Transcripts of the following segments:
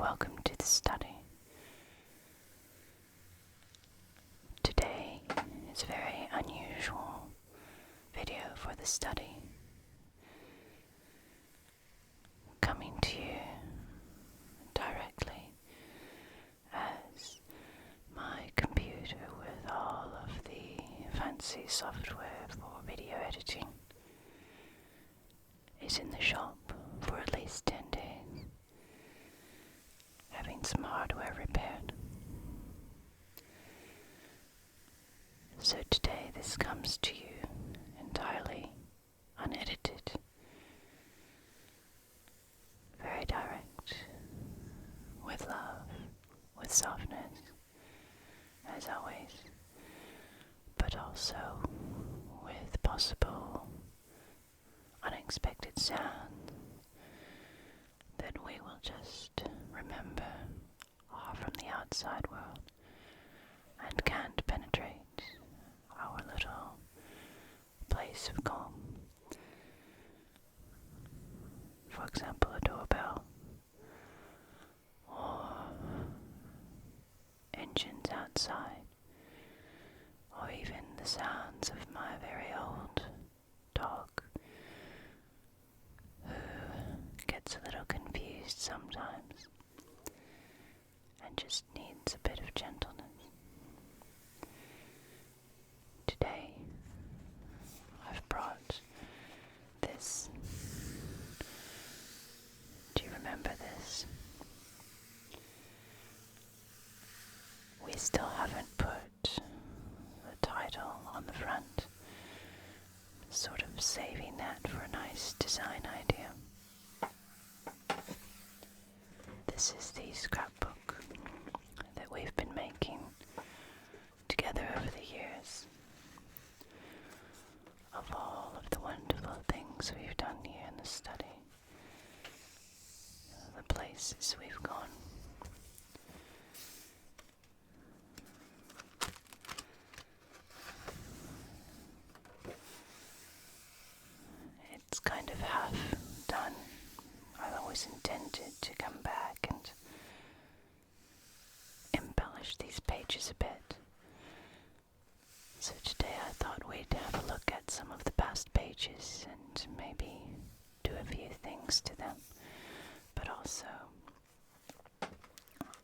welcome to the study. Today is a very unusual video for the study, coming to you directly as my computer with all of the fancy software for video editing is in the shop for at least 10 days, having some hardware repaired. So today this comes to you entirely unedited, very direct, with love, with softness, as always, but also with possible unexpected sounds that we will just remember are from the outside world and can't penetrate our little place of calm. For example, a doorbell, or engines outside, or even the sounds of my very old dog, who gets a little confused sometimes and just needs a bit of gentleness. Today, I've brought this. Do you remember this? We still haven't put a title on the front, sort of saving that for a nice design idea. This is the scrapbook that we've been making together over the years, of all of the wonderful things we've done here in the study, the places we've gone. It's kind of half done. I always intended to come back and embellish these pages a bit. So today I thought we'd have a look at some of the past pages and maybe do a few things to them. But also,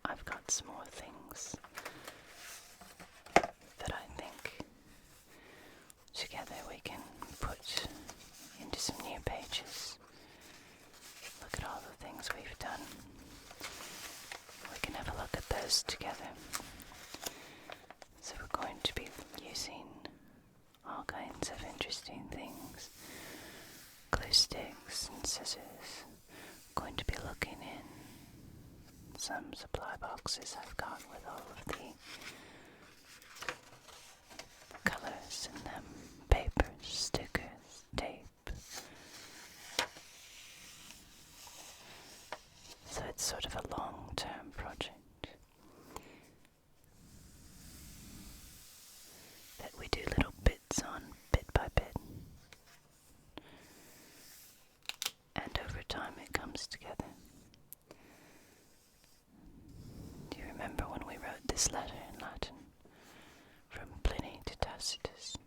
I've got some more things that I think together we can put into some new pages. Look at all the things we've done. We can have a look at those together. So we're going to be using all kinds of interesting things. Glue sticks and scissors. Going to be looking in some supply boxes I've got with all of the colors in them. Papers, stickers, tape. So it's sort of a long-term project that we do little bits on, bit by bit. And over time it comes together. Do you remember when we wrote this letter in Latin? From Pliny to Tacitus.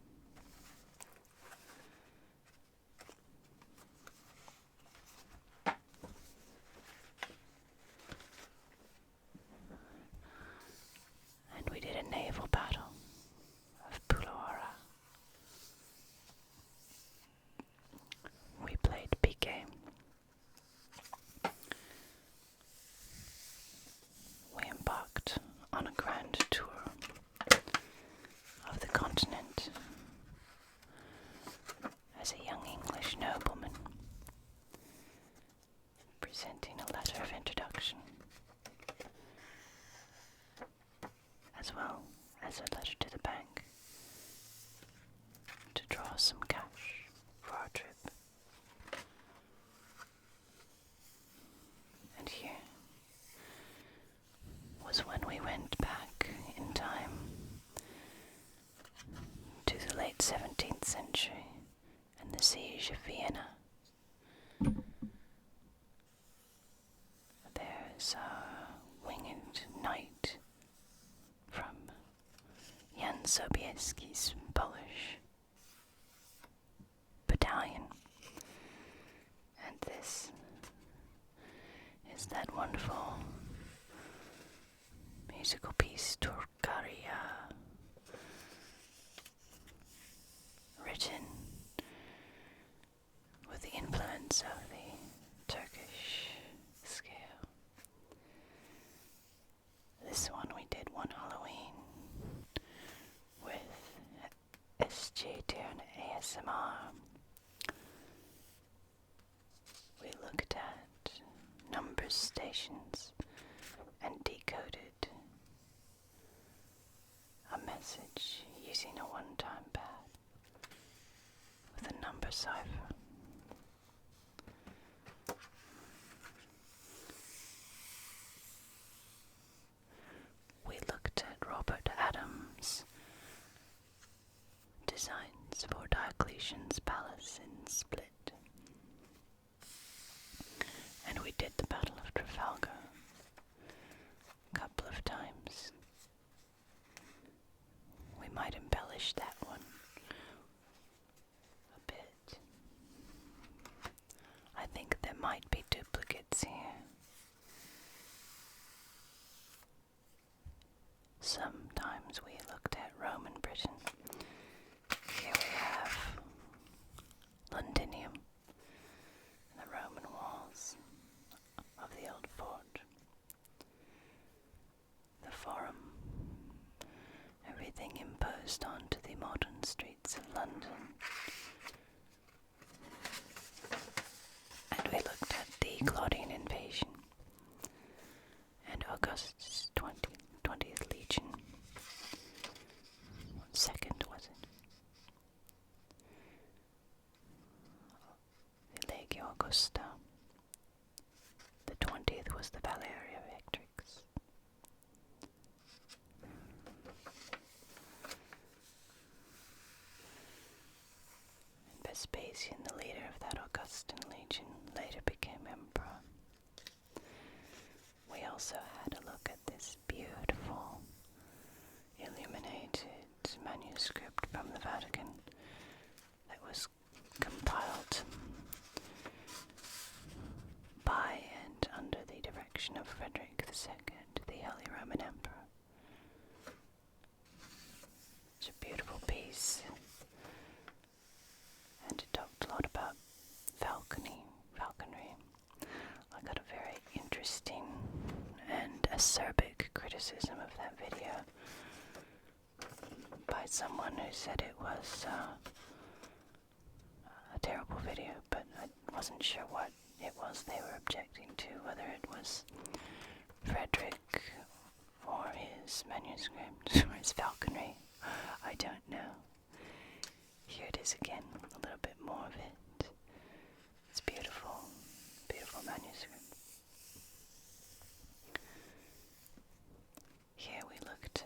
And we did a naval battle of Pulara. We played piquet. We embarked on a grand tour is that wonderful musical piece, Turkaria, written with the influence of the Turkish scale. This one we did one Halloween with SGT and ASMR. We looked at number stations and decoded a message using a one-time pad with a number cipher. We looked at Robert Adams' designs for Diocletian's palace in Split. And we did the Battle of Trafalgar a couple of times. We might embellish that one a bit. I think there might be duplicates here. Sometimes we looked at Roman Britain. Here we have Londinium and the Roman walls of the old fort. The Forum, everything imposed onto the modern streets of London. And we looked at the Claudian invasion and Augustus' 20th Legion. What second was it? The Legio Augusta. The 20th was the Valeria Victrix. And Vespasian, the leader of that Augustan legion, later became emperor. We also had a look at this beautiful illuminated manuscript from the Vatican that was compiled by and under the direction of Frederick II, the Holy Roman Emperor. It's a beautiful piece, and it talked a lot about falconry. I got a very interesting and acerbic criticism of that video by someone who said it was a terrible video, but I wasn't sure what it was they were objecting to, whether it was Frederick or his manuscript or his falconry. I don't know. Here it is again, a little bit more of it. It's beautiful, beautiful manuscript. Here we looked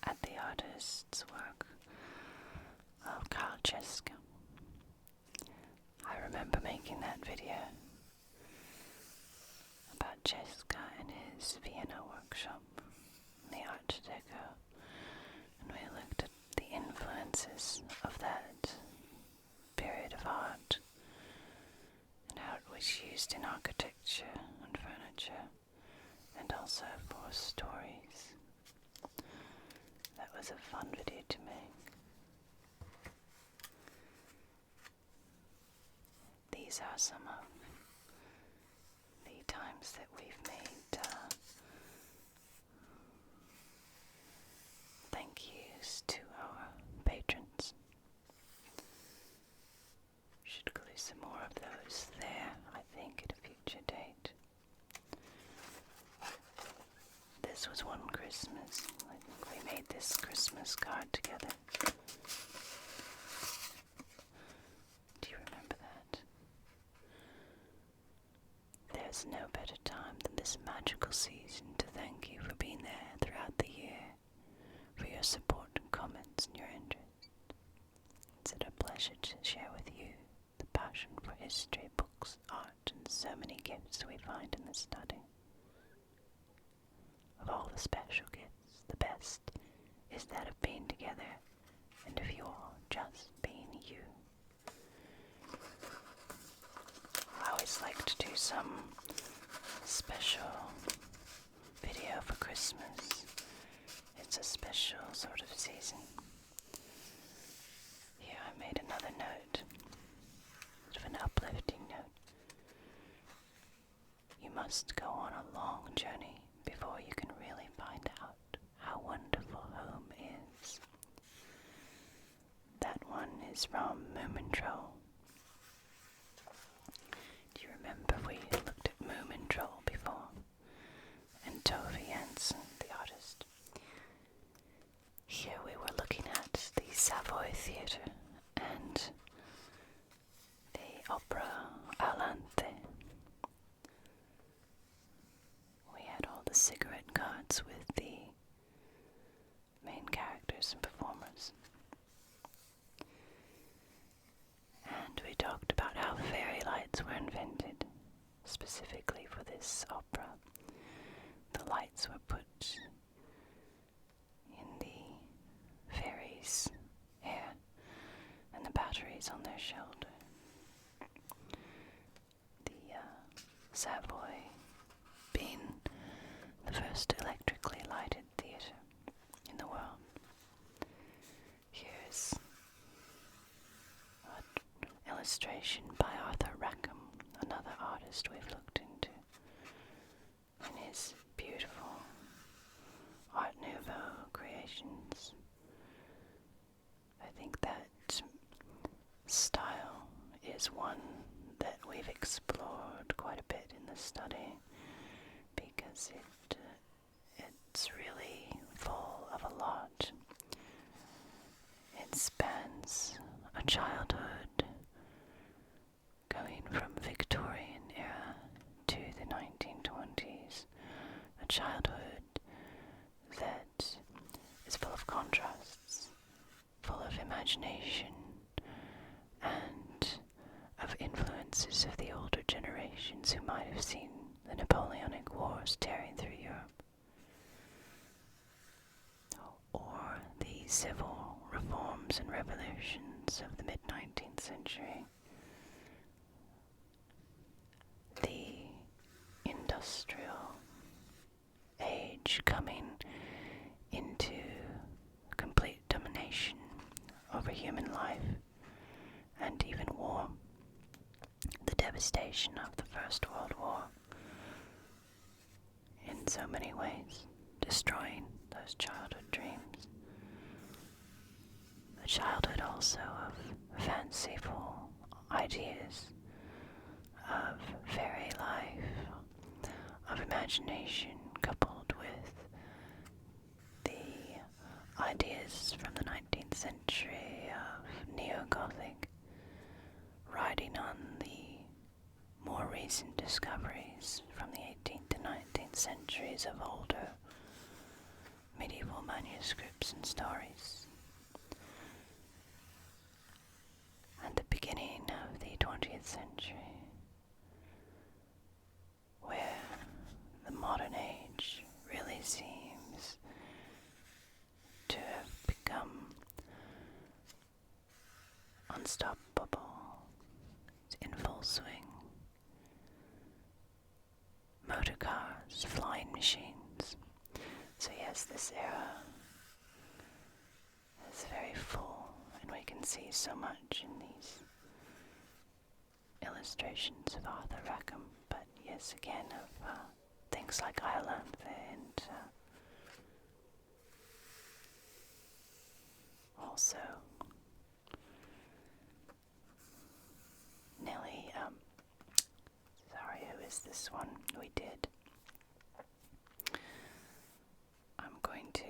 at the artist's work of Karl Czeska. I remember making that video about Czeska and his Vienna workshop, the Art Deco, and we looked at the influences of that period of art and how it was used in architecture and furniture and also for stories. That was a fun video to make. These are some of the times that we've made thank yous to our patrons. Should glue some more of those there, I think, at a future date. This was one Christmas. I think we made this Christmas card together. Do you remember that? There's no better time than this magical season to thank you for being there throughout the year, for your support and comments and your interest. It's a pleasure to share with you the passion for history, books, art, and so many gifts we find in the study. Of all the special gifts, the best is that of being together and of you all just being you. I always like to do some special video for Christmas. It's a special sort of season. Here I made another note, sort of an uplifting note. You must go on a long journey before you can really find out how wonderful home is. That one is from Moomintroll. Do you remember we looked at Moomintroll before? And Tove Jansson, the artist. Here we were looking at the Savoy Theatre and the opera Alante. We had all the cigarette cards with the main characters and performers. And we talked about how fairy lights were invented, specifically for this opera. The lights were put in the fairies' hair and the batteries on their shoulder. The Savoy being the first electrically lighted theatre in the world. Here's an illustration by Arthur Rackham, another artist we've looked into, in his beautiful Art Nouveau creations. I think that style is one that we've explored quite a bit in the study because it's really full of a lot. It spans a childhood going from Victorian era to the 1920s, a childhood that is full of contrasts, full of imagination, and of influences of the older generations who might have seen the Napoleonic Wars tearing through Europe, or the civil reforms and revolutions of the mid-19th century, the industrial age coming into complete domination over human life and even war, the devastation of the First World War, in so many ways, destroying those childhood dreams. A childhood also of fanciful ideas, of fairy life, of imagination coupled with the ideas from the 19th century of neo-Gothic, riding on the more recent discoveries from the 18th and 19th centuries of older medieval manuscripts and stories, and the beginning of the 20th century, where the modern age really seems to have become unstoppable. It's in full swing. Motor cars, flying machines. So yes, this era is very full, and we can see so much in these illustrations of Arthur Rackham, but yes, again, of things like Ireland and also Nelly, sorry, who is this one we did? I'm going to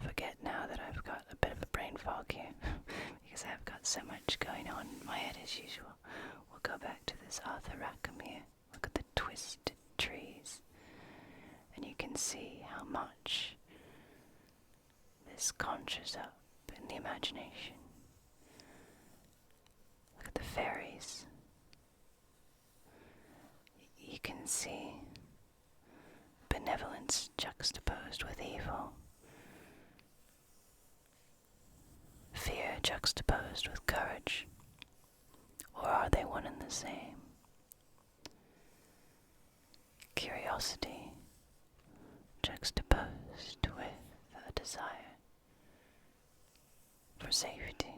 forget now that I've got a bit of a brain fog here because I've got so much going on in my head as usual. We'll go back to this Arthur Rackham here. Look at the twisted trees, and you can see how much this conjures up in the imagination. Look at the fairies. You can see benevolence juxtaposed with evil, fear juxtaposed with courage, or are they one and the same? curiosity juxtaposed with a desire for safety.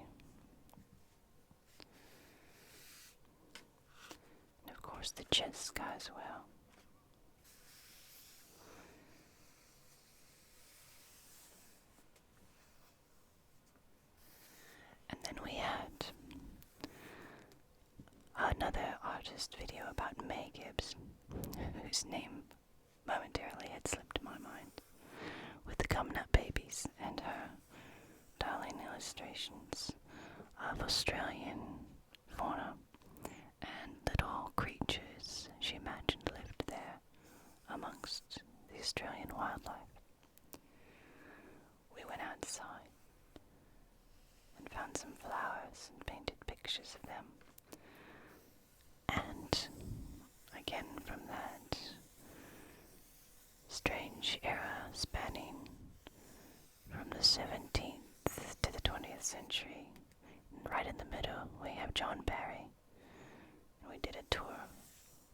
And of course the chess guy as well. And then we had another artist video about May Gibbs, whose name momentarily had slipped my mind, with the Gumnut Babies and her darling illustrations of Australian fauna and little creatures she imagined lived there amongst the Australian wildlife. We went outside and found some flowers and painted pictures of them. And again from that strange era spanning from the 17th to the 20th century, and right in the middle we have John Barry, and we did a tour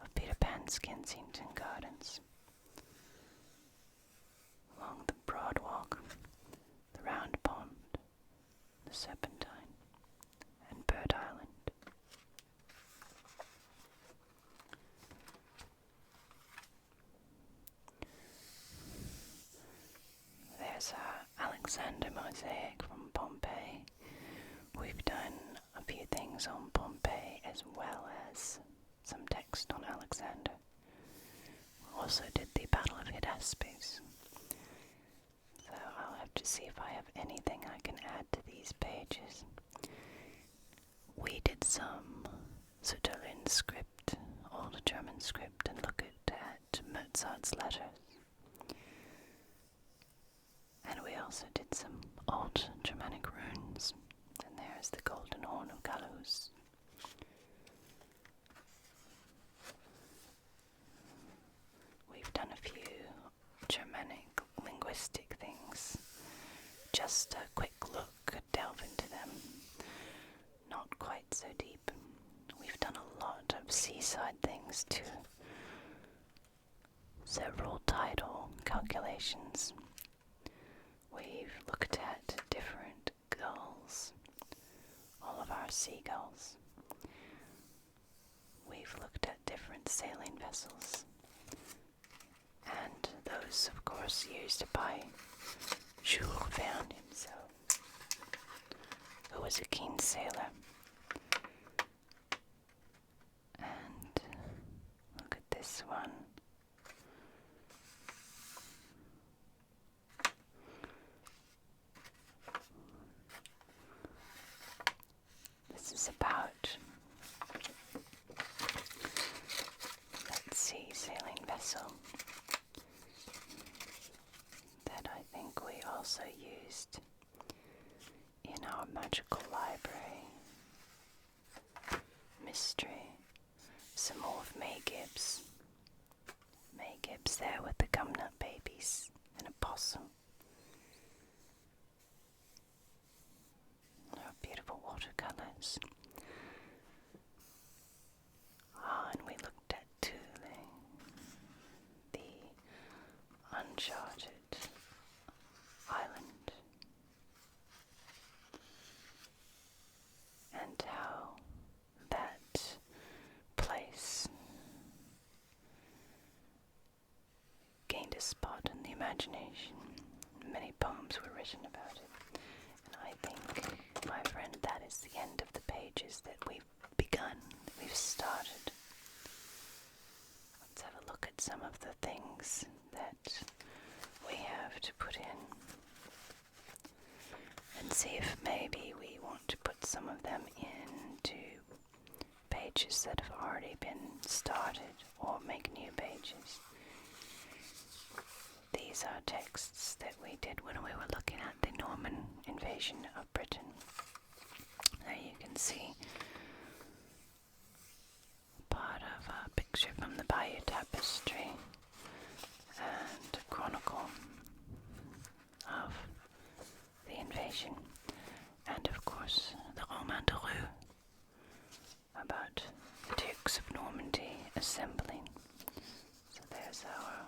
of Peter Pan's Kensington Gardens, along the Broad Walk, the Round Pond, the Serpentine, and Bird Island. There's our Alexander mosaic from Pompeii. We've done a few things on Pompeii as well as some text on Alexander. We also did the Battle of Hydaspes. So I'll have to see if I have anything I can add to these pages. We did some Sutherland script, old German script, and looked at Mozart's letters. And we also did some old Germanic runes. And there's the golden horn of Galus. We've done a few Germanic linguistic things. Just a quick look, delve into them. Not quite so deep. We've done a lot of seaside things too. Several tidal calculations. We've looked at different gulls, all of our seagulls. We've looked at different sailing vessels, and those, of course, used by Jules Verne himself, who was a keen sailor. And look at this one. This is about, let's see, sailing vessel that I think we also used in our magical library. Mystery. Some more of May Gibbs. May Gibbs there with the Gumnut Babies and a possum. Our beautiful watercolors. And we looked at Thule, the uncharted island, and how that place gained a spot in the imagination. Many poems were written about it. And I think, my friend, that is the end of the pages that we've begun, we've started. Let's have a look at some of the things that we have to put in and see if maybe we want to put some of them into pages that have already been started or make new pages. These are texts that we did when we were looking at the Norman invasion of Britain. There you can see part of a picture from the Bayeux Tapestry and a chronicle of the invasion, and of course the Roman de Rue about the Dukes of Normandy assembling. So there's our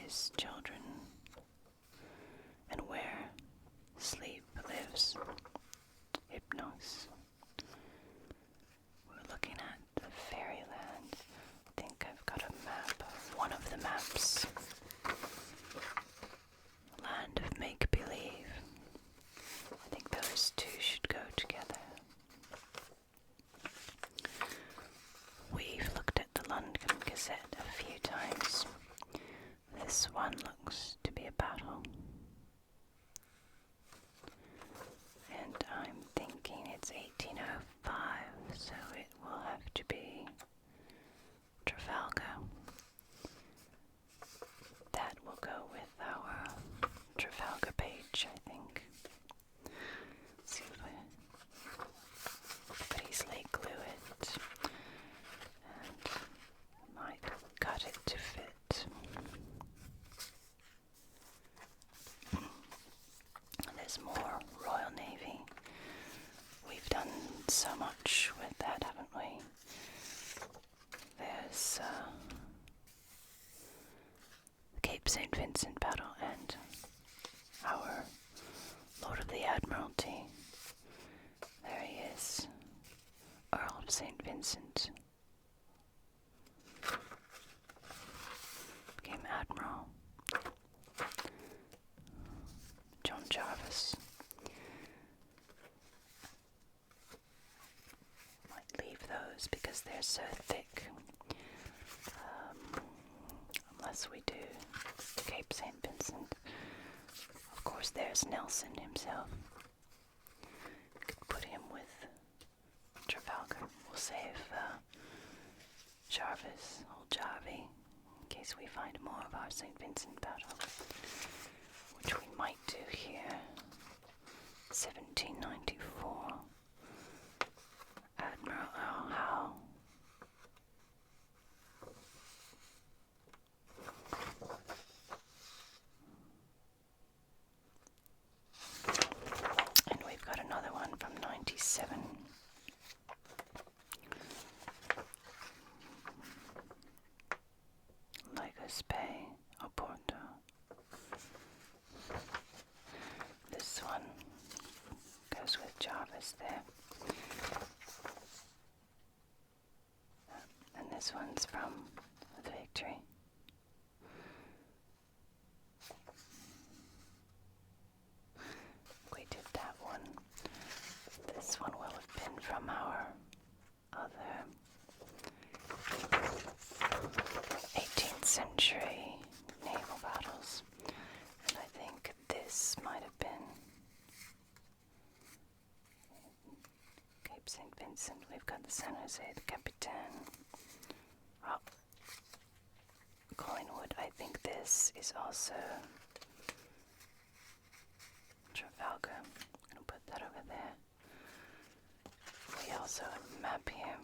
his children, and where sleep lives. Hypnos. We're looking at the fairyland. I think I've got a map, one of the maps. Land of make-believe. I think those two should go together. We've looked at the London Gazette a few times. This one looks to be a battle. And I'm thinking it's 1805, so it will have to be Trafalgar. That will go with our Trafalgar page, I think. Let's see if I could easily glue it and might cut it to fit. There's more Royal Navy. We've done so much with that, haven't we? There's Cape St. Vincent battle and our Lord of the Admiralty. There he is, Earl of St. Vincent. Became Admiral. John Jarvis. Might leave those because they're so thick. Unless we do Cape St. Vincent. Of course, there's Nelson himself. Could put him with Trafalgar. We'll save Jarvis, old Jarvie, in case we find more of our St. Vincent battle, which we might do here. 1794. Admiral Earl Howe. And we've got another one from 97. Lagos Bay, Oporto. This one goes with Jarvis there. And this one's from the Victory. We did that one. This one will have been from our other 18th century naval battles. And I think this might have been Cape St. Vincent. We've got the San Jose, the Capitan. Oh, Collingwood. I think this is also Trafalgar. I'm going to put that over there. We also have a map here.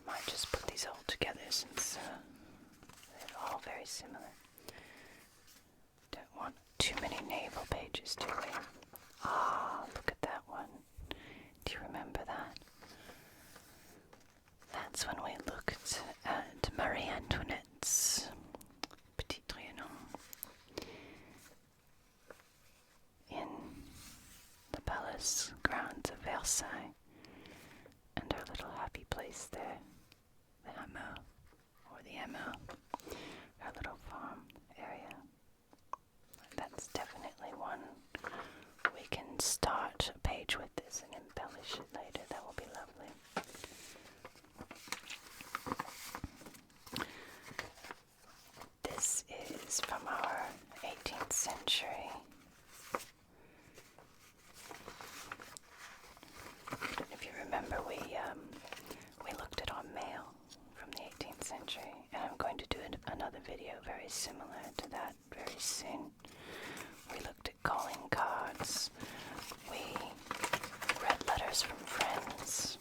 Might just put these all together since they're all very similar. Don't want too many naval pages, do we? Ah, look at that one. Do you remember that? That's when we looked at Marie Antoinette's Petit Trianon in the palace grounds of Versailles, and her little happy place there, the hameau, or the hameau, her little farm area. That's definitely one we can start a page with this and embellish it later. That will be lovely. This is from our 18th century. If you remember, we looked at our mail from the 18th century, and I'm going to do another video very similar to that very soon. We looked at calling cards. We read letters from friends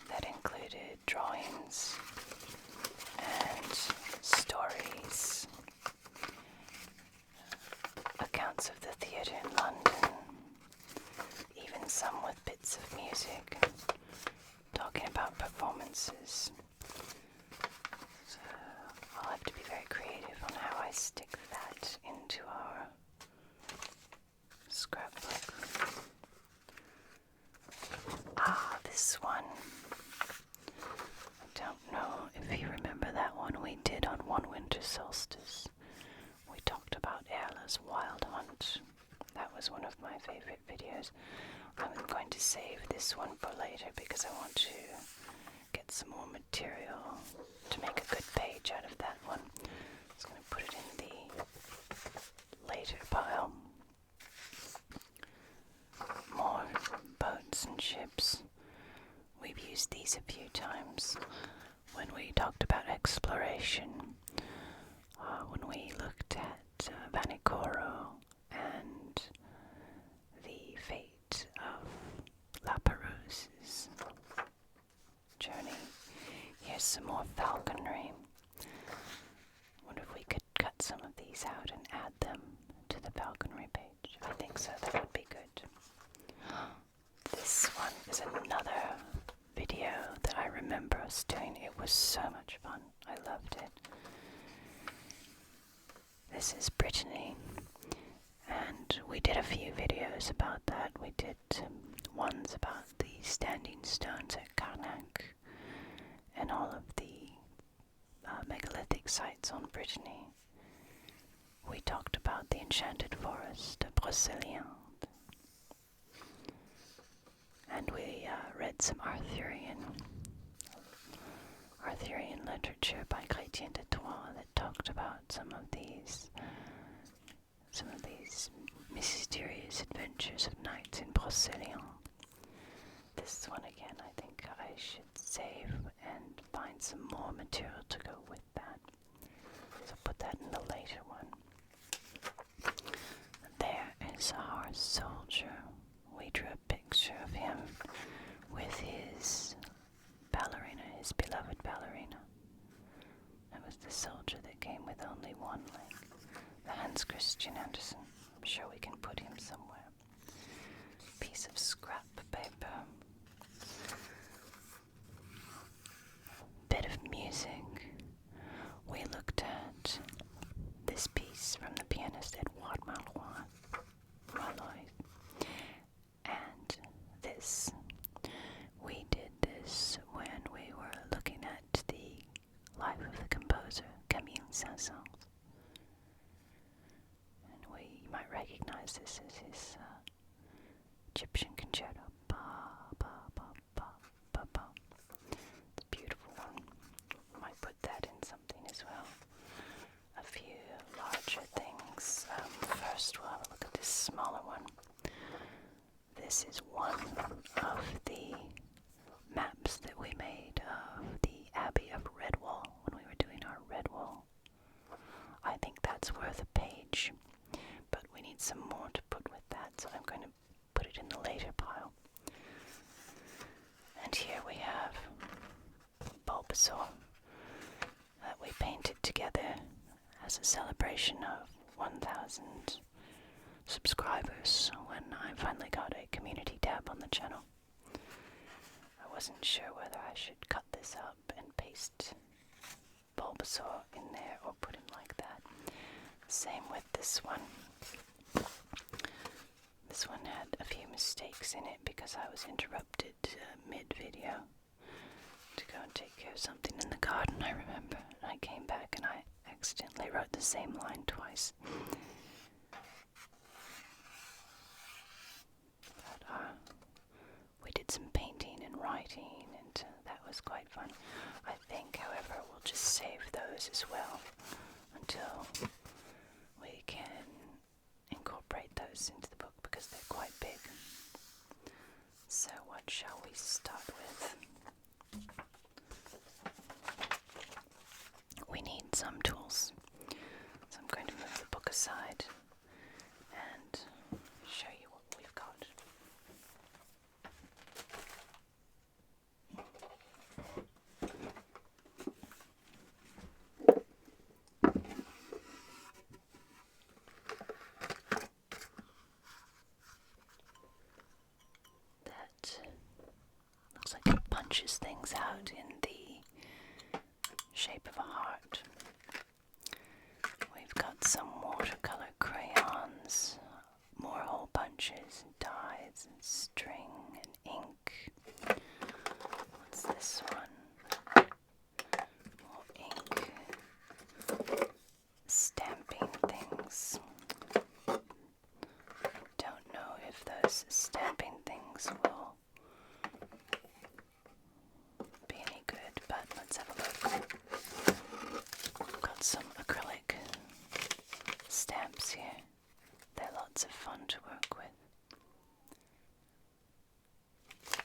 that included drawings and stories, accounts of the theatre in London, even some with bits of music, talking about performances. have to be very creative on how I stick that into our scrapbook. This one. I don't know if you remember that one we did on one winter solstice. We talked about Erla's Wild Hunt. That was one of my favorite videos. I'm going to save this one for later because I want to get some more material to make a good page out of that one. I'm just going to put it in the later pile. More boats and ships. We've used these a few times when we talked about exploration, when we looked at Vanikoro and the fate of La Perouse's journey. Here's some more falconry. Wonder if we could cut some of these out and add them to the falconry page. I think so, that would be good. This one is another video that I remember us doing. It was so much fun. I loved it. This is Brittany, and we did a few videos about that. We did ones about the standing stones at Karnak and all of the megalithic sites on Brittany. We talked about the enchanted forest of Brocéliande. And we read some Arthurian literature by Chrétien de Troyes that talked about some of these mysterious adventures of knights in Brocéliande. This one again, I think I should save and find some more material to go with that. So put that in the later one. There is our soldier. We drew a picture of him with his ballerina, his beloved ballerina. That was the soldier that came with only one leg. The Hans Christian Andersen. I'm sure we can put him somewhere. Piece of scrap paper. Bit of music. We looked at this piece from the pianist Edouard Malloy. And this, we did this when we were looking at the life of the composer Camille Saint-Saëns. And you might recognize this as his Egyptian concerto. It's a beautiful one. Might put that in something as well. A few larger things. First we'll have a look at this smaller one. This is one of the maps that we made of the Abbey of Redwall when we were doing our Redwall. I think that's worth a page, but we need some more to put with that, so I'm going to put it in the later pile. And here we have Bulbasaur that we painted together as a celebration of 1,000 subscribers when I finally got a community tab on the channel. I wasn't sure whether I should cut this up and paste Bulbasaur in there or put him like that. Same with this one. This one had a few mistakes in it because I was interrupted mid-video to go and take care of something in the garden, I remember. And I came back and I accidentally wrote the same line twice. We did some painting and writing, and that was quite fun. I think, however, we'll just save those as well until we can incorporate those into the book because they're quite big. So what shall we start with? We need some tools. So I'm going to move the book aside and show you what we've got. That looks like it punches things out in the shape of a heart. got some watercolor crayons, more hole punches, dyes, and string, and ink. What's this one? More ink. Stamping things. Don't know if those stamping things will be any good, but let's have a look. Got some acrylic stamps here. They're lots of fun to work with.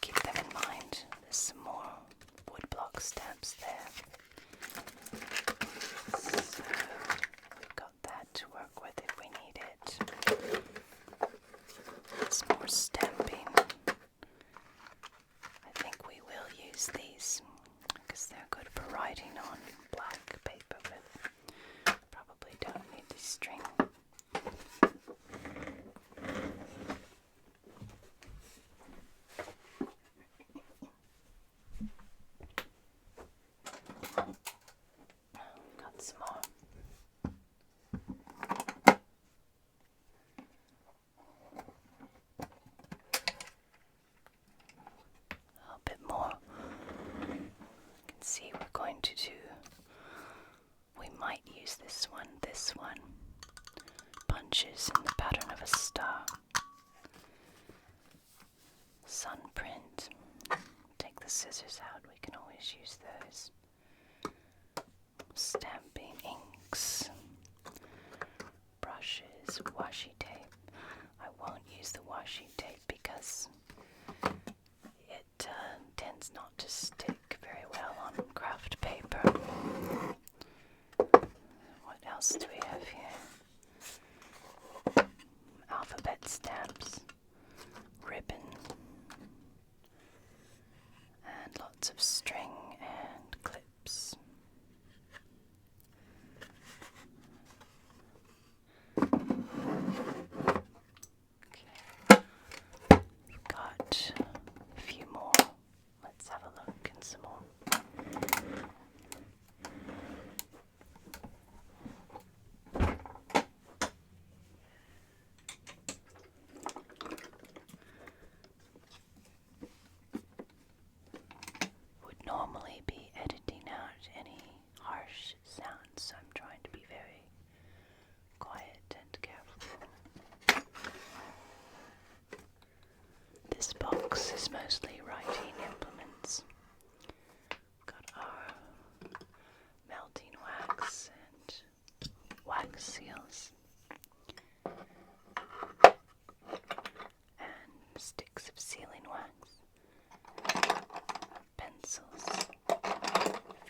Keep them in mind. There's some more woodblock stamps there. So we've got that to work with if we need it. There's more stamping. I think we will use these because they're good for writing on black paper with. Probably don't need the string. Got some more. A bit more. You can see we're going to do, we might use this one, punches in the pattern of a star. Sun print. Take the scissors out, we can always use those. Stamping inks, brushes, washi tape. I won't use the washi tape because it tends not to stick very well on craft paper. What else do we have here? Alphabet stamps, ribbon, and lots of string and clips. Got a few more. Let's have a look and some more. Would normally be editing out any harsh sounds, so I'm trying to be very quiet and careful. This box is mostly writing implements. Got our melting wax and wax seals and sticks of sealing wax, pencils, a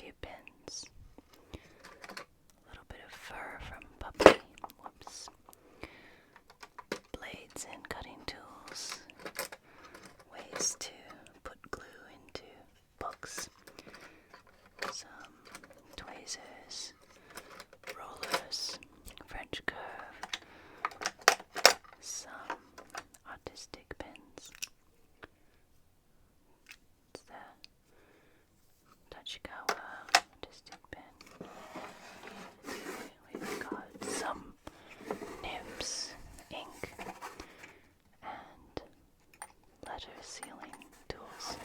few pens, a little bit of fur from puppy, whoops, blades and cutting tools, ways to put glue into books, some tweezers, rollers, French curve, some artistic pens. It's the Tachikawa artistic pen. We've got some nibs, ink, and letter sealing tools.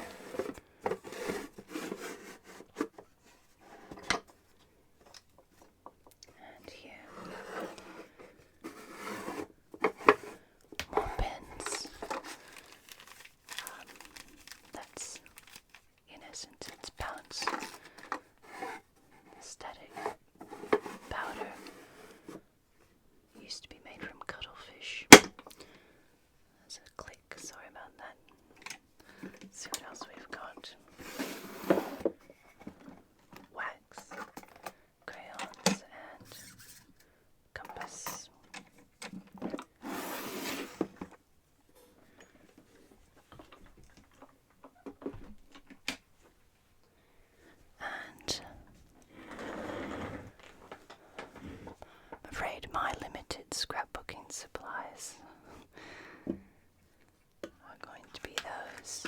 And here, more pens. That's, in essence, it's pounce. Static powder. Used to be made from cuttlefish. There's a click, sorry about that. Let's see what else we've got. Wax, crayons, and compass. And I'm afraid my limited scrapbooking supplies are going to be those,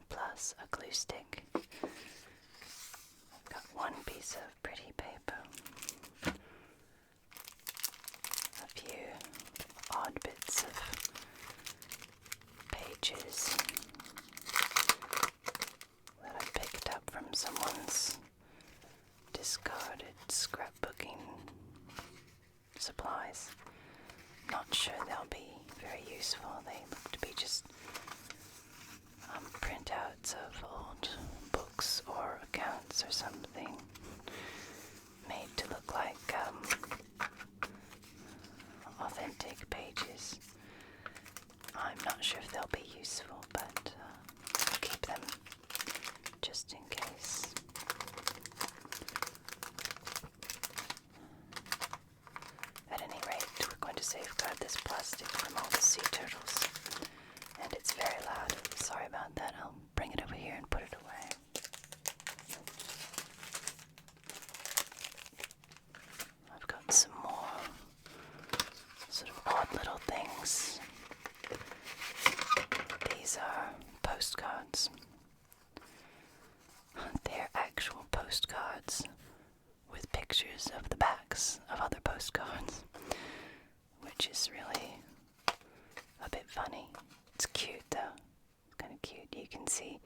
plus a glue stick. I've got one piece of pretty paper, lots of pages that I picked up from someone's discarded scrapbooking supplies. Not sure they'll be very useful. They look to be just printouts of old books or accounts or something, made to look like authentic pages. I'm not sure if they'll be useful, but I'll keep them just in case. At any rate, we're going to safeguard this plastic from all the sea turtles. And it's very loud. Sorry about that. I'll bring it over here and put it away. I've got some more sort of odd little things. These are postcards. They're actual postcards with pictures of the backs of other postcards, which is really a bit funny. It's cute though. It's kind of cute. You can see,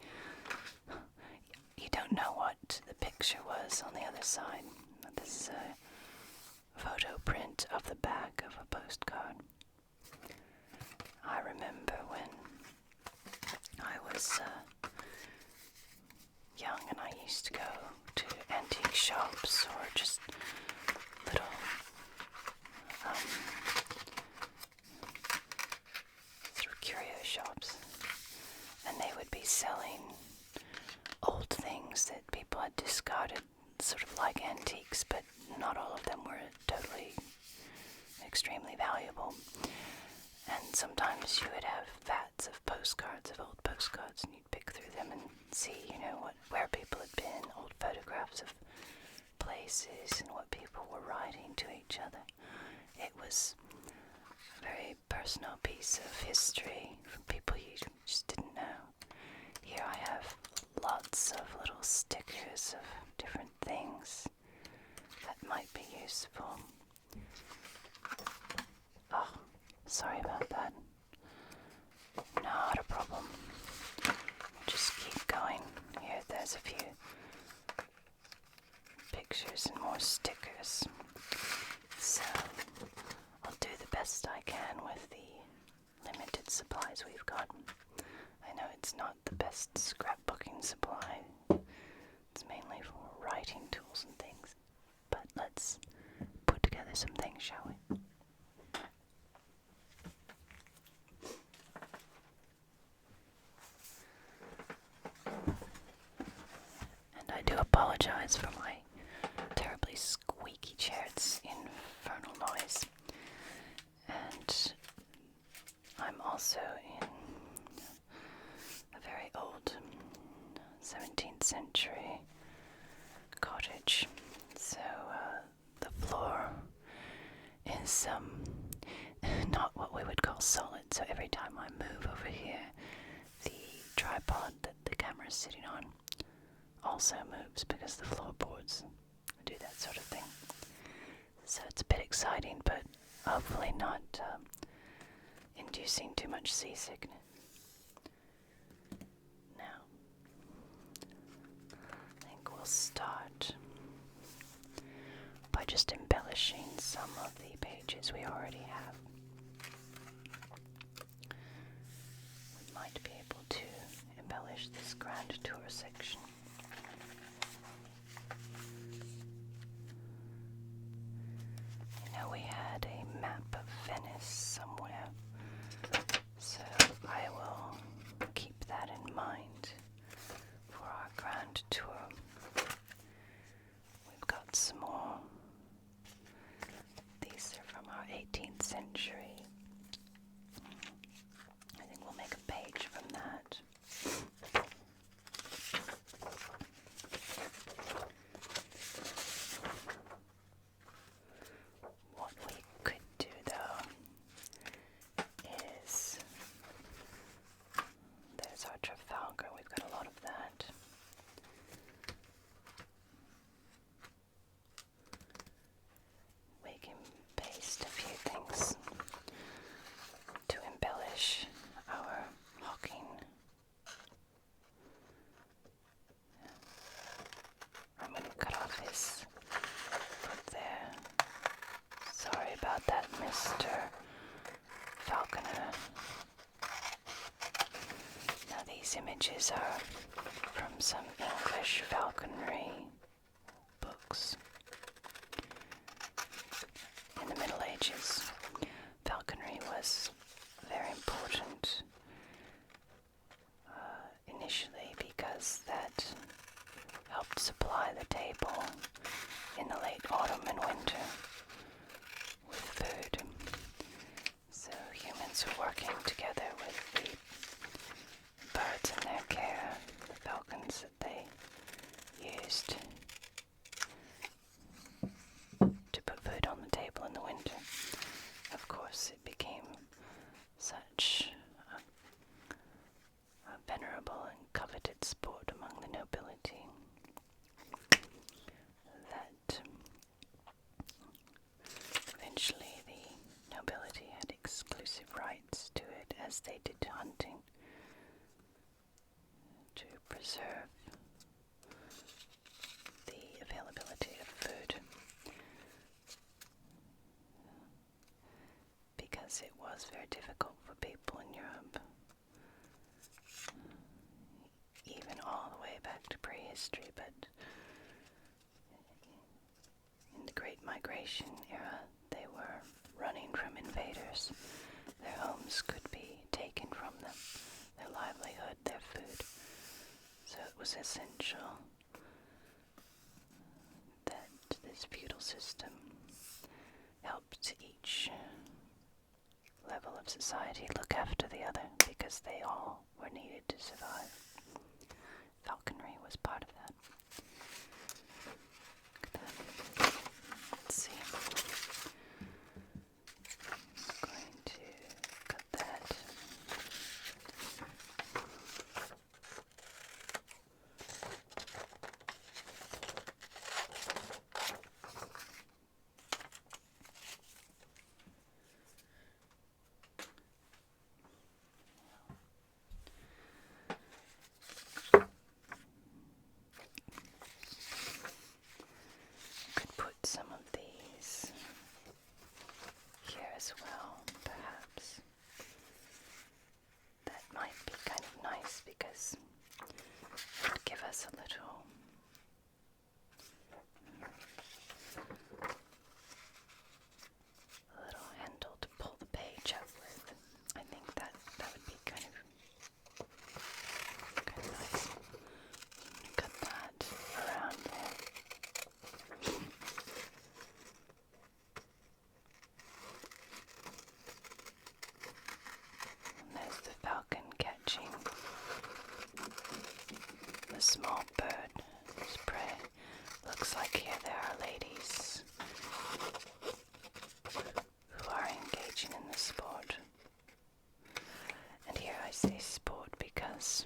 you don't know what the picture was on the other side. This is a photo print of the back of a postcard. I remember when I was young and I used to go to antique shops or just little sort of curio shops, and they would be selling old things that people had discarded, sort of like antiques, but not all of them were totally extremely valuable. And sometimes you would have vats of postcards, of old postcards, and you'd pick through them and see, where people had been, old photographs of places and what people were writing to each other. It was a very personal piece of history from people you just didn't know. Here I have lots of little stickers of different things that might be useful. Oh, sorry about that. Not a problem. Just keep going. Here, there's a few pictures and more stickers. So, I'll do the best I can with the limited supplies we've got. I know it's not the best scrapbooking supply. It's mainly for writing tools and things. But let's put together some things, shall we? And I do apologize for my terribly squeaky chair. It's infernal noise. And I'm also in a very old 17th century cottage, so the floor is not what we would call solid, so every time I move over here, the tripod that the camera is sitting on also moves because the floorboards do that sort of thing. So it's a bit exciting, but hopefully not inducing too much seasickness. Now, I think we'll start by just embellishing some of the pages we already have. We might be able to embellish this grand tour section. We had a map of Venice somewhere, so I will keep that in mind for our grand tour. We've got some more. These are from our 18th century. I think we'll make a page from that. master falconer. Now these images are from some English falconry books. In the Middle Ages, falconry was very important initially because that helped supply the table in the late autumn and winter with food. So humans were working together with the birds in their care, the falcons that they used to put food on the table in the winter. Of course, it became such a venerable and coveted sport among the nobility that eventually the nobility had exclusive rights to it, as they did to hunting, to preserve the availability of food, because it was very difficult for people in Europe, even all the way back to prehistory, but in the Great Migration era, they were running from invaders. Their homes could be taken from them, their livelihood, their food. So it was essential that this feudal system helped each level of society look after the other, because they all were needed to survive. Falconry was part of that. Look at that. Let's see. I'm going to cut that. Could put some of these here as well, perhaps. That might be kind of nice because it would give us a little handle to pull the page up with. I think that would be kind of nice. Cut that around there. And there's the falcon catching the small bird, its prey. Looks like here there are ladies who are engaging in the sport. And here I say sport because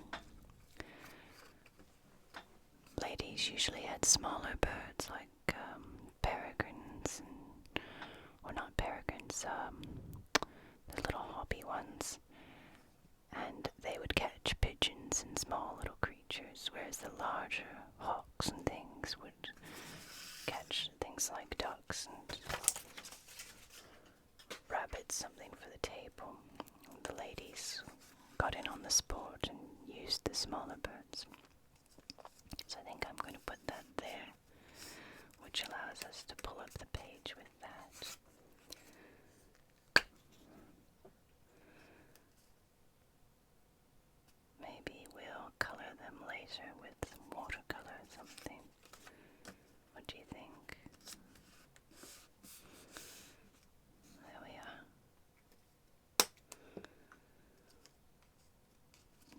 ladies usually had smaller birds like peregrines, or not peregrines, the little hobby ones, and they would catch pigeons and small little creatures, whereas the larger hawks and things would catch things like ducks and rabbits, something for the table. The ladies got in on the sport and used the smaller birds. So I think I'm going to put that there, which allows us to pull up the page with that. Maybe we'll color them later with watercolor or something. What do you think? There we are.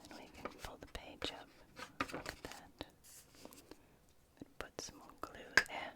Then we can pull the page up. Look at that. And put some more glue there.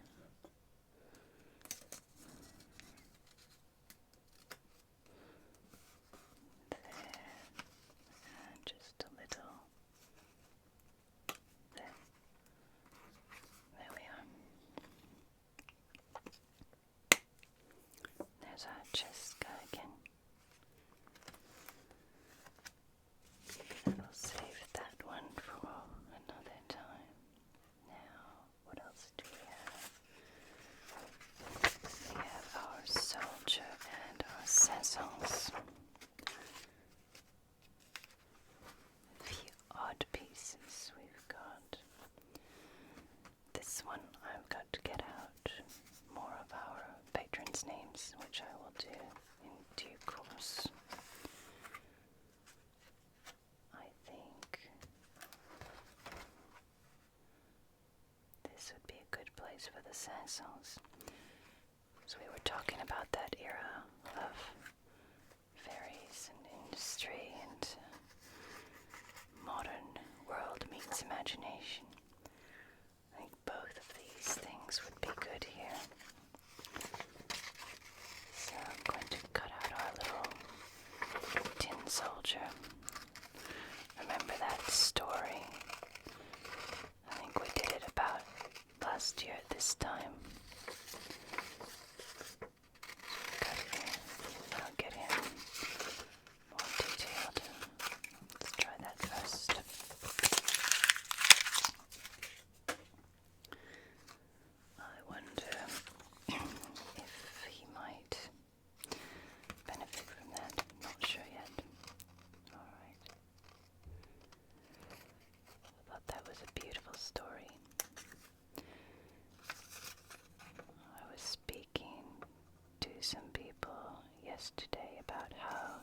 use for the saisons. So we were talking about that era of fairies and industry and modern world meets imagination. I think both of these things would be good here. So I'm going to cut out our little tin soldier. Remember that story? I think we did it about last year at this time. Cut it in. I'll get in more detailed. Let's try that first. I wonder if he might benefit from that. Not sure yet. Alright. I thought that was a beautiful story. I was speaking to some people yesterday about how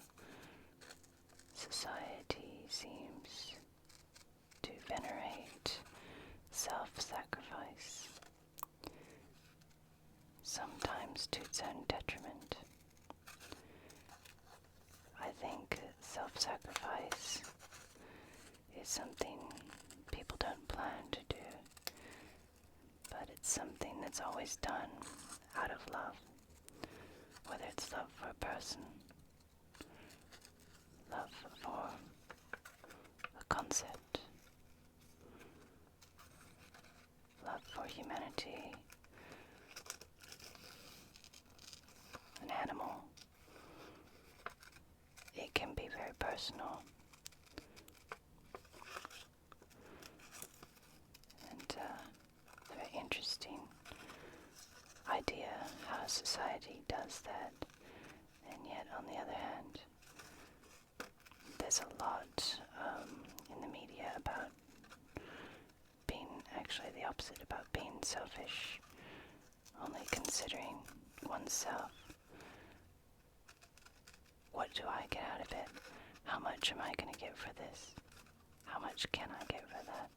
society seems to venerate self-sacrifice, sometimes to its own detriment. I think self-sacrifice is something people don't plan to do, but it's something that's always done out of love, whether it's love for a person, love for a concept, love for humanity, an animal. It can be very personal. And very interesting idea how society does that. And yet, on the other hand, there's a lot in the media about being actually the opposite, about being selfish, only considering oneself. What do I get out of it? How much am I going to get for this? How much can I get for that?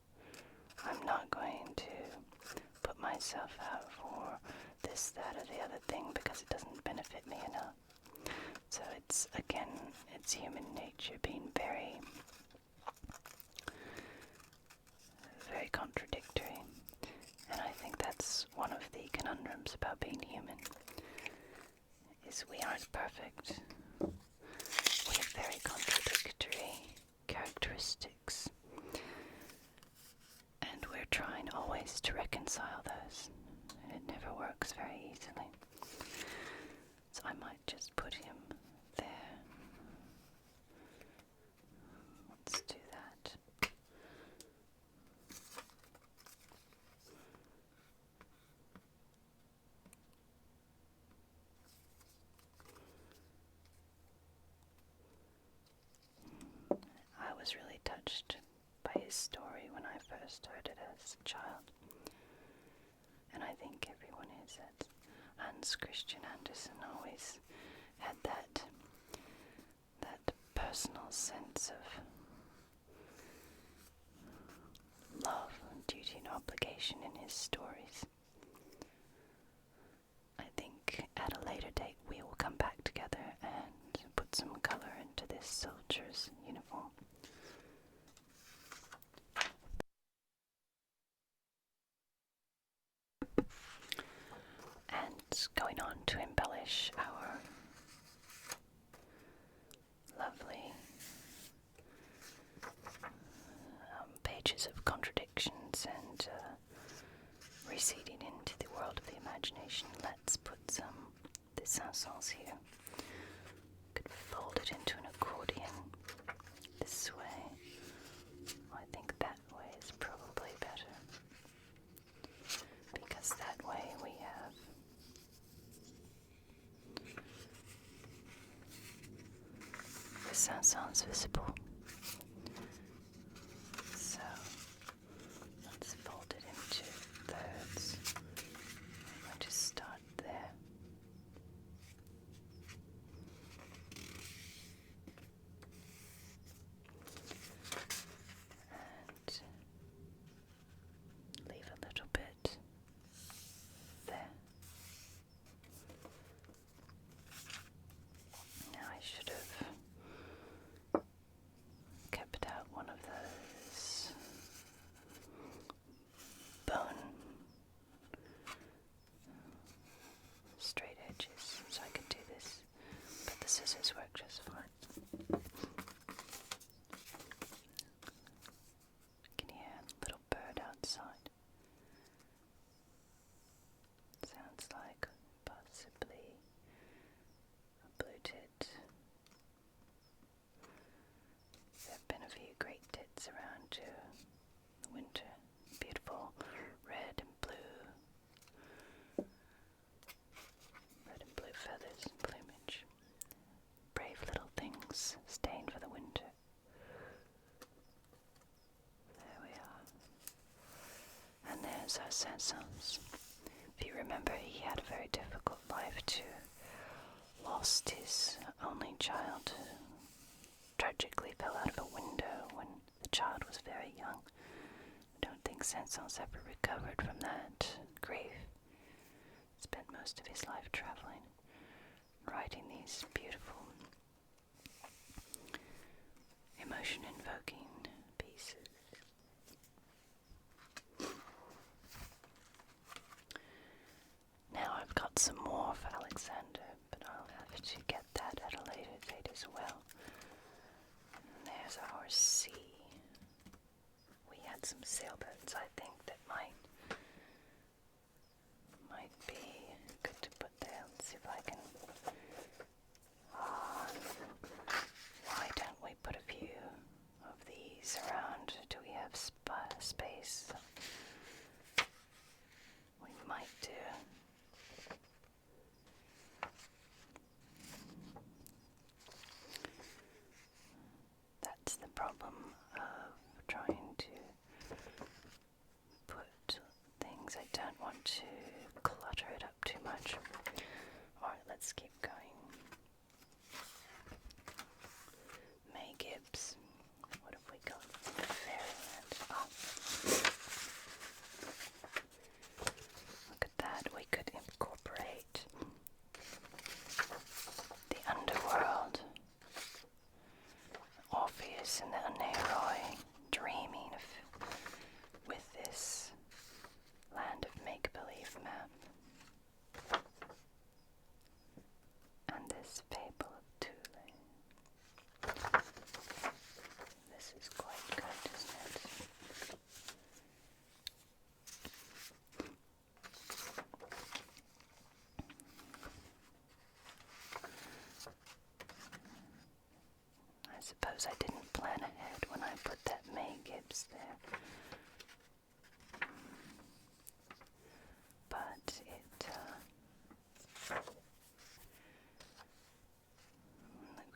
I'm not going to put myself out for this, that, or the other thing because it doesn't benefit me enough. So it's human nature being very, very contradictory. And I think that's one of the conundrums about being human, is we aren't perfect. We have very contradictory characteristics. And we're trying always to reconcile those. And it never works very easily. So I might just put him there. Let's do that. I was really touched by his story when I first heard it as a child. And I think everyone is. That Hans Christian Andersen always had that personal sense of love and duty and obligation in his stories. I think at a later date we will come back together and put some color into this soldier's uniform. And going on to embellish our lovely pages of contradictions and receding into the world of the imagination, let's put some descensons here. Could fold it into an accordion this way. I think that way is probably better, because that way we have the descensons visible. So let's fold it into thirds. I'm going to start there. And leave a little bit loves our Saint-Saëns. If you remember, he had a very difficult life too. Lost his only child, tragically fell out of a window when the child was very young. I don't think Saint-Saëns ever recovered from that grief. Spent most of his life traveling, writing these beautiful, emotion-invoking pieces. Now I've got some more for Alexander, but I'll have to get that at a later date as well. And there's our sea. We had some sailboats, I think, that might be good to put there. Let's see if I can. Why don't we put a few of these around? Do we have space? We might do. That's the problem of trying to put things. I don't want to clutter it up too much. Alright, let's keep going. May Gibbs. What have we got? Fairyland. Oh. Look at that. We could incorporate the underworld. Orpheus and the Aneroy dreaming with this land of make-believe map. And this fable of Thule. This is quite good, isn't it? I suppose I didn't plan ahead when I put that May Gibbs there. But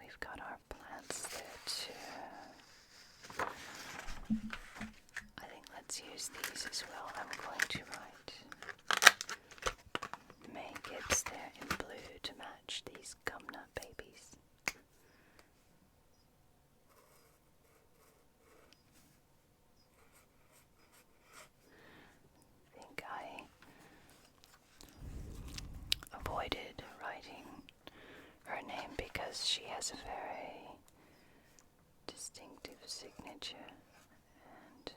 we've got our plants there too. I think let's use these as well. I'm going to write May Gibbs there in blue to match these gumnut babies. I think I avoided writing her name because she has a very distinctive signature, and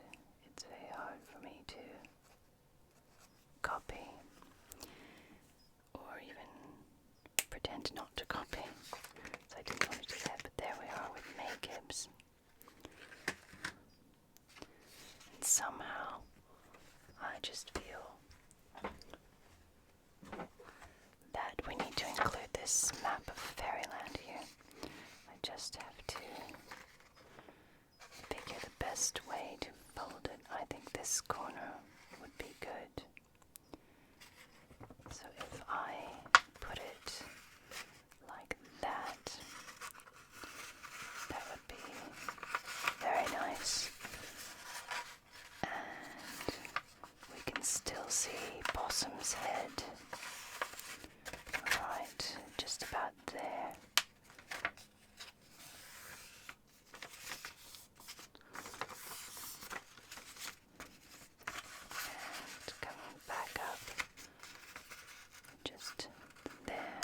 it's very hard for me to copy or even pretend not to copy. So I didn't want to do that, but there we are with May Gibbs. And somehow I just feel that we need to include this map of fairyland here. I just have to figure the best way to fold it. I think this corner would be good. So if I put it like that, that would be very nice. And we can still see Possum's head. Right, just about there. And coming back up, just there.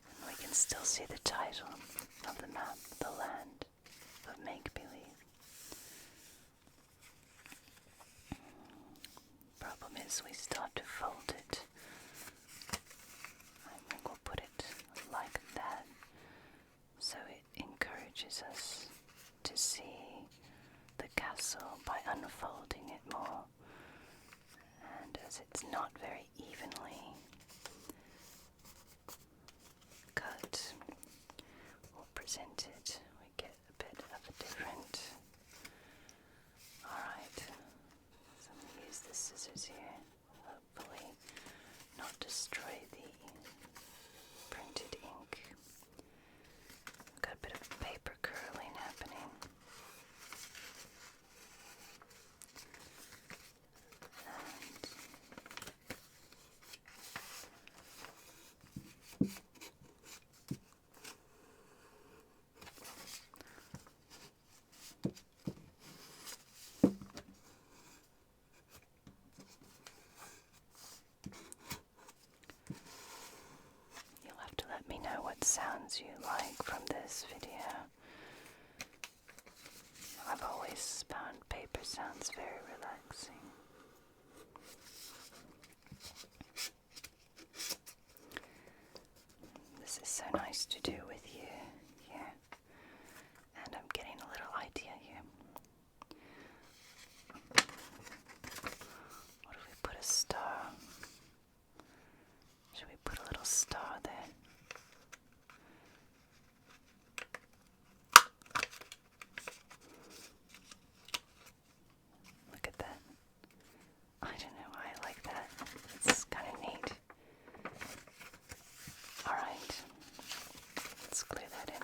And we can still see the title of the map, The Land of Make-Believe. Problem is we start to fold it. I think we'll put it like that, so it encourages us to see the castle by unfolding it more. And as it's not very evenly cut or presented, we get a bit of a different. Alright, so I'm going to use the scissors here, hopefully not destroy the printed ink. Got a bit of paper curling happening. sounds very relaxing. This is so nice to do with you here, and I'm getting a little idea here. What if we put a star? Should we put a little star there? Look at that. I don't know why I like that. It's kind of neat. Alright, let's glue that in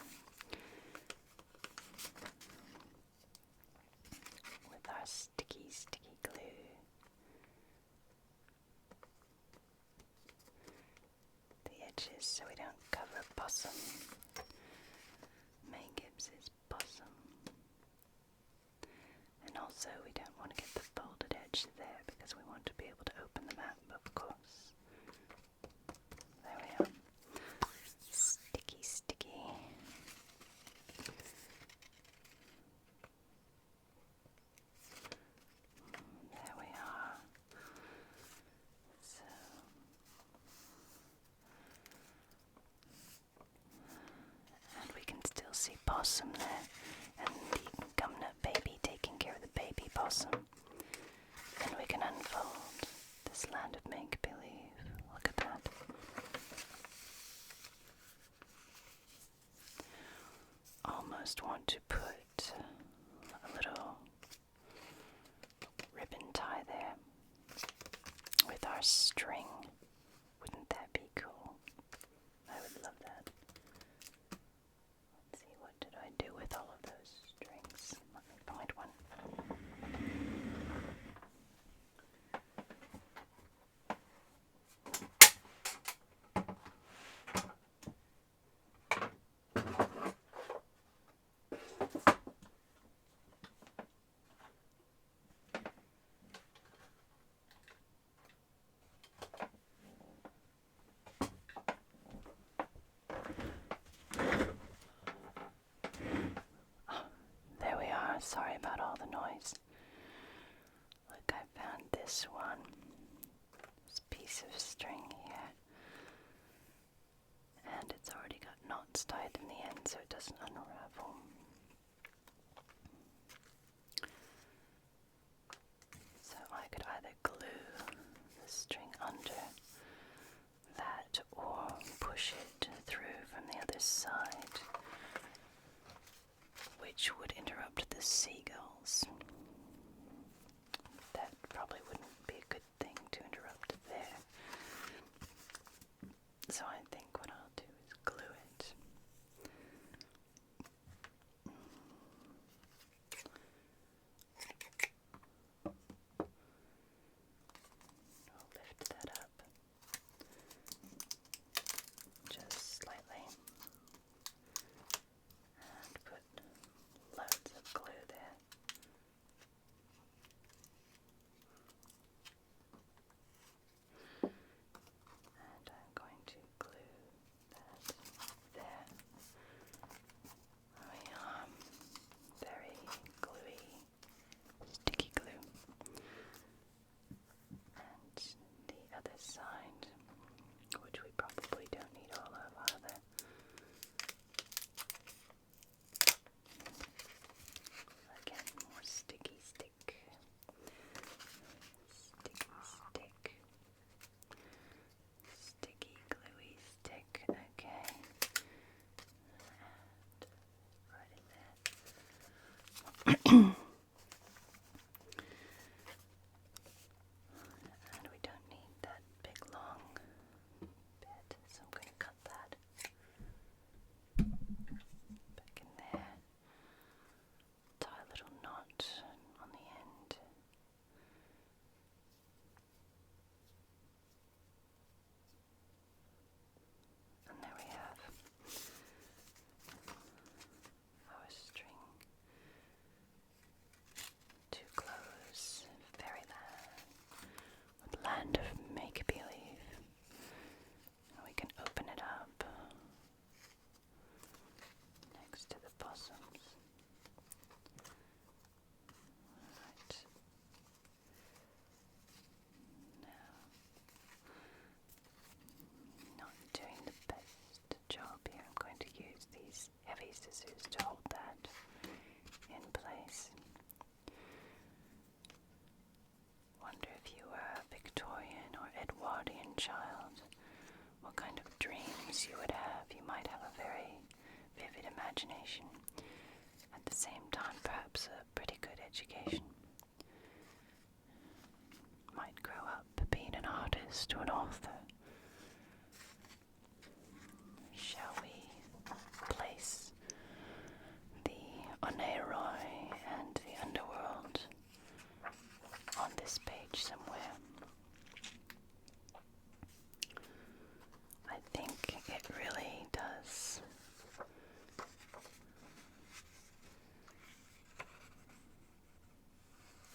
with our sticky glue. The edges so we don't cover possum. May Gibbs's possum. And also we don't want to get the folded edge there because we want to be able to open the map, of course. There we are. Sticky. There we are. So, and we can still see possum there, and the gumnut baby taking care of the baby possum. And we can unfold this land of make-believe. Look at that. Almost want to put a little ribbon tie there with our string. Wouldn't that be cool? I would love that. Let's see, what did I do with all of those strings? Let me find one. There we are. Sorry about all the noise. Look, I found this one. This piece of string here. And it's already got knots tied in the end so it doesn't unravel. So I could either glue the string under that or push it through from the other side, which would interrupt the seagulls. That probably wouldn't be a good thing to interrupt there. So I think what I'll do is glue it. I'll lift that up just slightly and put loads of glue there. as you would have. You might have a very vivid imagination. At the same time, perhaps a pretty good education. Might grow up being an artist or an author. Shall we place the Oneiroi and the underworld on this page somewhere? I think it really does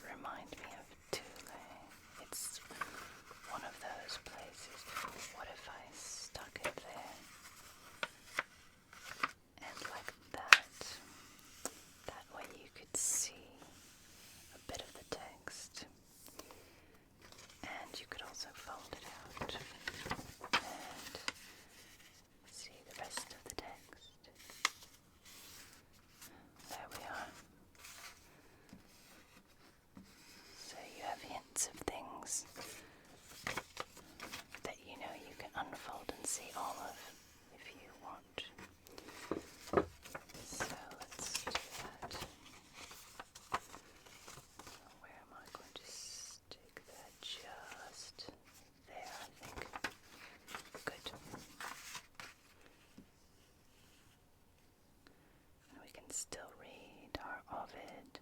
remind me of Thule. It's one of those places. What if I stuck it there? And like that. That way you could see a bit of the text. And you could also fold it out and see the rest of the text. There we are. So you have hints of things that you know you can unfold and see all of if you want. So let's do that. Where am I going to stick that? Just there, I think. Good. And we can still read our Ovid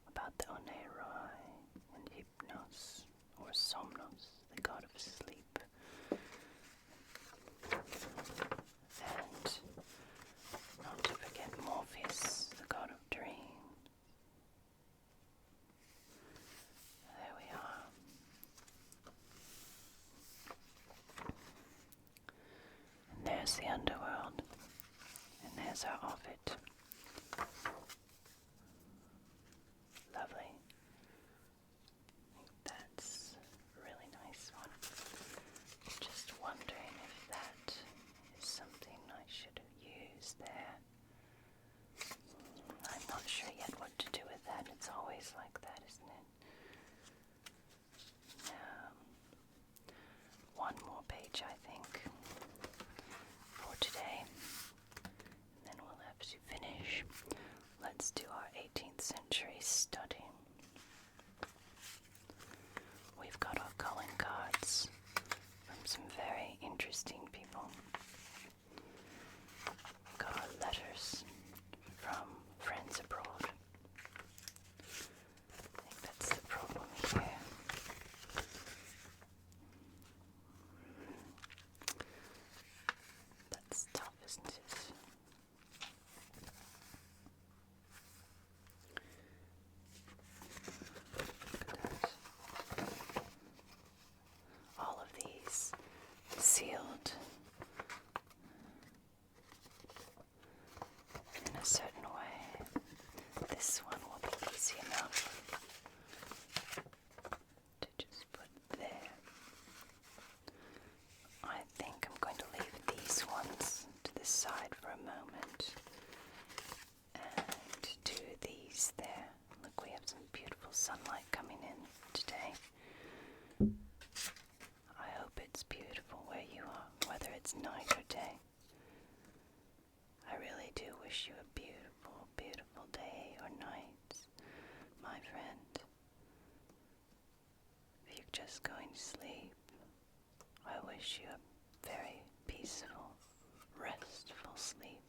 about the Oneiroi and Hypnos, or Somnos, the god of sleep. And not to forget Morpheus, the god of dreams. There we are. And there's the underworld. And there's our Ovid. Lovely. I think that's a really nice one. Just wondering if that is something I should have used there. I'm not sure yet what to do with that. It's always like that, isn't it? One more page, I think, for today. And then we'll have to finish. Let's do our 18th century study. We've got our calling cards from some very interesting people. We've got our letters from friends abroad. I think that's the problem here. That's tough, isn't it? All of these sealed in a certain way. This one will be easy enough to just put there. I think I'm going to leave these ones to the side for a moment and do these there. Look, we have some beautiful sunlight coming in today. I hope it's beautiful where you are, whether it's night or day. I really do wish you a beautiful, beautiful day or night, my friend. If you're just going to sleep, I wish you a very peaceful, restful sleep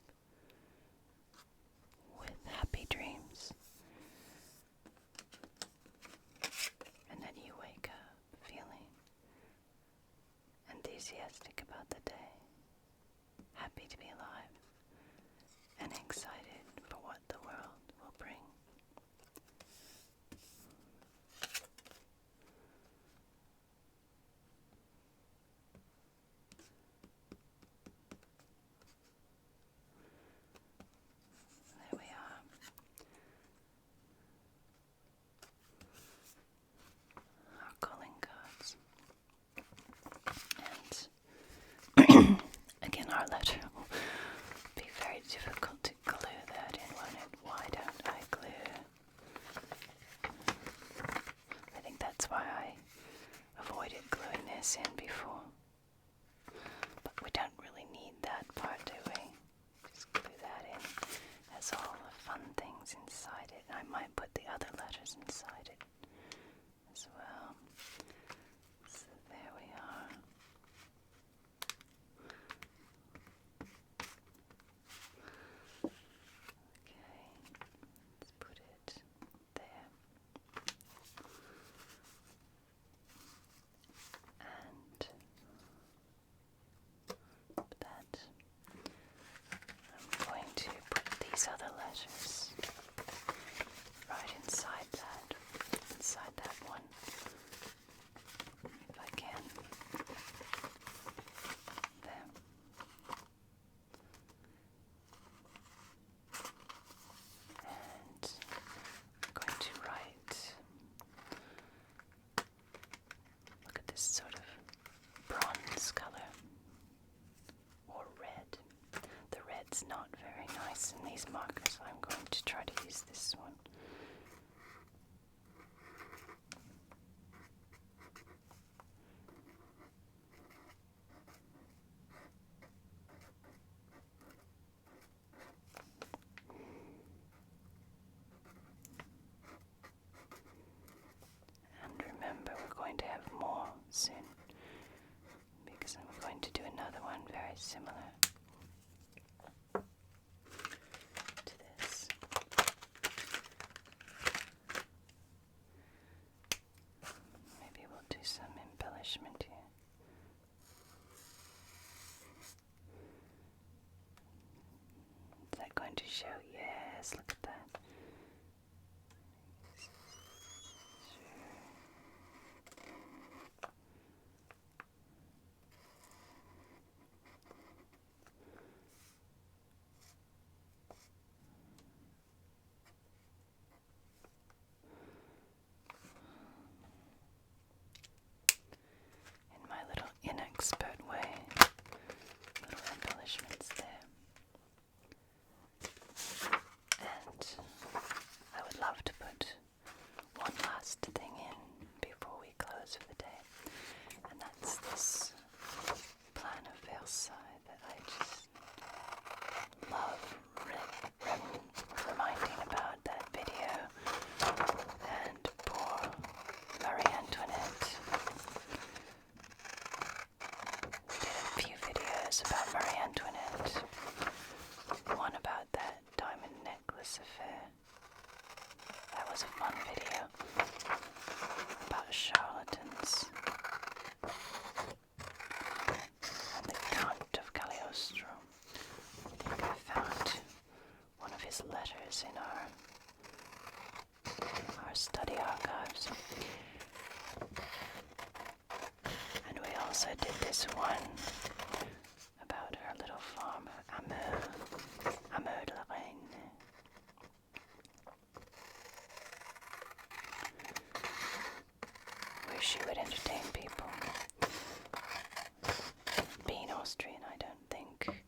with happy dreams. And then you wake up feeling enthusiastic about the day, happy to be alive, and excited for what the world will bring. might put the other letters inside it as well. So there we are. Okay, let's put it there. And that I'm going to put these other letters right inside that one, if I can. There. And I'm going to write, look at this sort of bronze color, or red. The red's not very nice in these markers, so I'm going to try to use this one. And remember, we're going to have more soon, because I'm going to do another one very similar to this. Maybe we'll do some embellishment here. Is that going to show? Yes, look at that. In my little inexpert way, little embellishments there. And I would love to put one last thing in before we close for the day, and that's this plan of Versailles that I just love reminding about that video, and poor Marie Antoinette. We did a few videos about Marie Antoinette, one about that diamond necklace affair. That was a fun video about charlatans and the Count of Cagliostro. I think I found one of his letters in our study archives. And we also did this one about her little farm, Ameur de la Reine. Where she would entertain people. Being Austrian, I don't think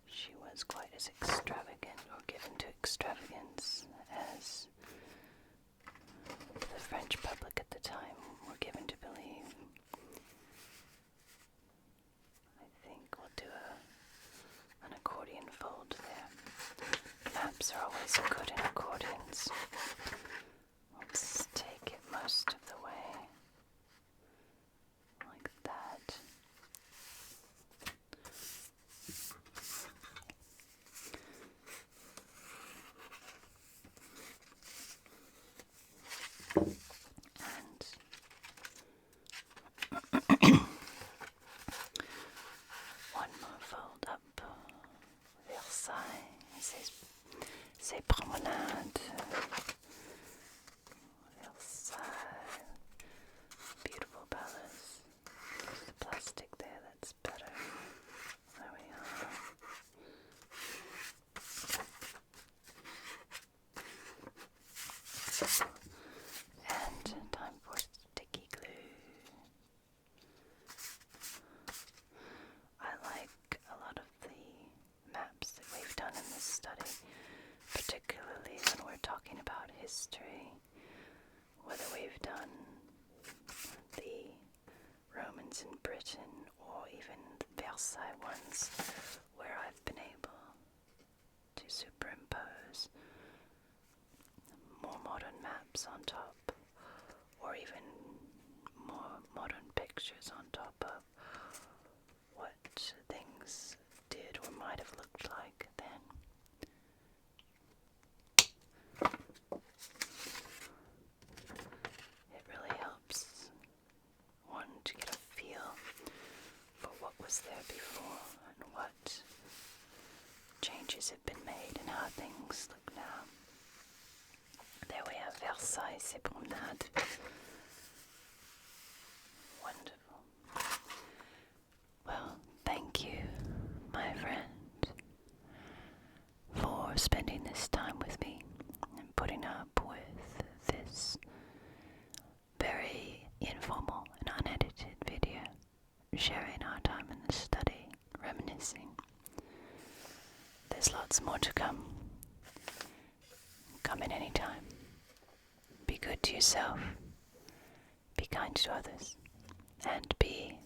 she was quite as extravagant or given to extravagance as the French public at the time were given to believe. I think we'll do an accordion fold there. Maps are always good in accordions. Let's take it most of the way, like that. And one more fold up. Versailles, ces promenades. Versailles, beautiful palace. There's the plastic there, that's better. There we are. And time for sticky glue. I like a lot of the maps that we've done in this study, particularly when we're talking about history, whether we've done the Romans in Britain or even the Versailles ones, where I've been able to superimpose stamps on top, or even more modern pictures on top of what things did or might have looked like then. It really helps one to get a feel for what was there before and what changes have been made and how things look now. There we have Versailles, c'est promenade. Wonderful. Well, thank you, my friend, for spending this time with me and putting up with this very informal and unedited video, sharing our time in the study, reminiscing. There's lots more to come. Come in any time. Be good to yourself, be kind to others, and be